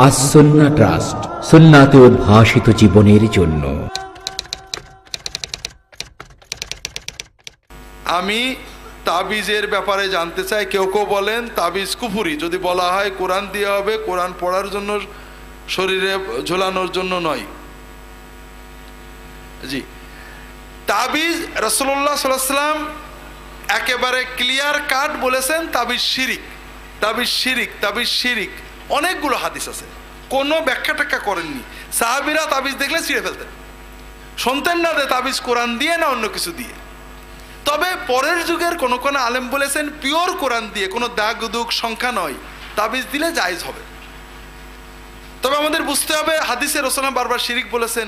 As Sunnah trust, সুন্নাতে উদ্ভাসিত জীবনের জন্য। আমি তাবিজের ব্যাপারে জানতে চাই। কেউ কেউ বলেন তাবিজ কুফরি, যদি বলা হয় কোরআন দিয়ে হবে, কোরআন পড়ার জন্য, শরীরে ঝোলানোর জন্য নয়। জি, তাবিজ রাসূলুল্লাহ সাল্লাল্লাহু আলাইহি ওয়াসাল্লাম একেবারে ক্লিয়ার কাট বলেছেন তাবিজ শিরিক, তাবিজ শিরিক, তাবিজ শিরিক। অনেকগুলো হাদিস আছে, কোনো ব্যাখ্যা টাখ্যা করেননি। সাহাবীরা তাবিজ দেখলে ছিঁড়ে ফেলতেন, শুনতেন না যে তাবিজ কোরআন দিয়ে না অন্য কিছু দিয়ে। তবে পরের যুগের কোন কোন আলেম বলেছেন পিওর কোরআন দিয়ে, কোনো দাগ দুগ সংখ্যা নয়, তাবিজ দিলে জায়েজ হবে। তবে আমাদের বুঝতে হবে হাদিসে রাসূলুল্লাহ বারবার শিরিক বলেছেন,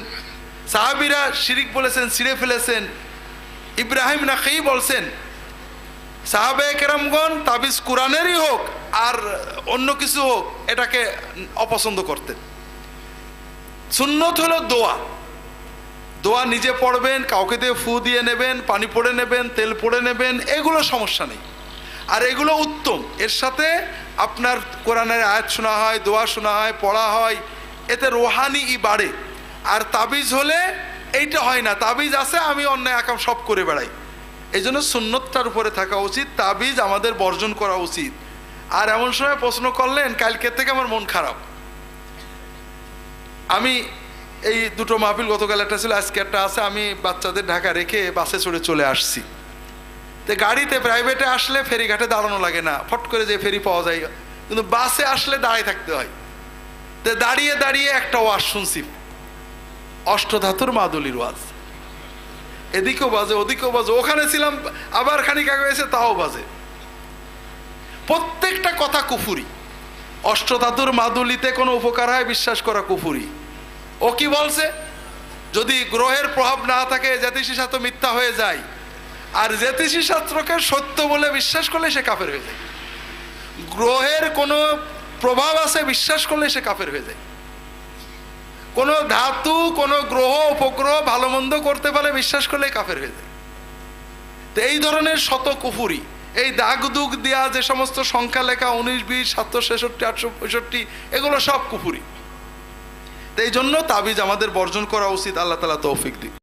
সাহাবীরা শিরিক বলেছেন, ছিঁড়ে ফেলেছেন। ইব্রাহিম নাখাই বলছেন সাহাবায়ে কেরামগণ তাবিজ কোরআনেরই হোক আর অন্য কিছু হোক এটাকে অপছন্দ করতেন। সুন্নত হলো দোয়া, দোয়া নিজে পড়বেন, কাউকে দিয়ে ফু দিয়ে নেবেন, পানি পড়ে নেবেন, তেল পড়ে নেবেন, এগুলো সমস্যা নেই, আর এগুলো উত্তম। এর সাথে আপনার কোরআনের আয়াত শোনা হয়, দোয়া শোনা হয়, পড়া হয়, এতে রোহানি বাড়ে। আর তাবিজ হলে এইটা হয় না, তাবিজ আছে আমি অন্যায় আকাম সব করে বেড়াই। এই জন্য সুন্নতটার উপরে থাকা উচিত, তাবিজ আমাদের বর্জন করা উচিত। আর এমন সময় প্রশ্ন করলেন কালকে থেকে আমার মন খারাপ। আমি এই দুটো মাহফিল, গতকাল একটা ছিল, আজকে একটা আছে, আমি বাচ্চাদের ঢাকা রেখে বাসে চড়ে চলে আসছি। তো গাড়িতে প্রাইভেটে আসলে ফেরিঘাটে দাঁড়ানো লাগে না, ফট করে যে ফেরি পাওয়া যায়, কিন্তু বাসে আসলে দাঁড়ায় থাকতে হয়। তো দাঁড়িয়ে দাঁড়িয়ে একটা ওয়াজ শুনছি, অষ্টধাতুর মাদুলির ওয়াজ। এদিকেও বাজে ওদিকেও বাজে, ওখানে ছিলাম আবার খানিক আগে এসে তাও বাজে। প্রত্যেকটা কথা কুফুরি। অষ্টধাতুর মাদুলিতে কোনো উপকার হয় বিশ্বাস করা কুফুরি। ও কি বলছে, যদি গ্রহের প্রভাব না থাকে জ্যোতিষী শাস্ত্র মিথ্যা হয়ে যায়, আর জ্যোতিষী শাস্ত্রকে সত্য বলে বিশ্বাস করলে সে কাফের হয়ে যায়। গ্রহের কোনো প্রভাব আছে বিশ্বাস করলে সে কাফের হয়ে যায়। কোনো ধাতু, কোনো গ্রহ উপগ্রহ ভালো মন্দ করতে পারে বিশ্বাস করলে কাফের হয়ে যায়। তো এই ধরনের শত কুফুরি, এই দাগ দুগ দেওয়া যে সমস্ত সংখ্যা লেখা 19, 20, 766, 865, এগুলো সব কুফুরি। এই জন্য তাবিজ আমাদের বর্জন করা উচিত। আল্লাহ তাআলা তৌফিক দিক।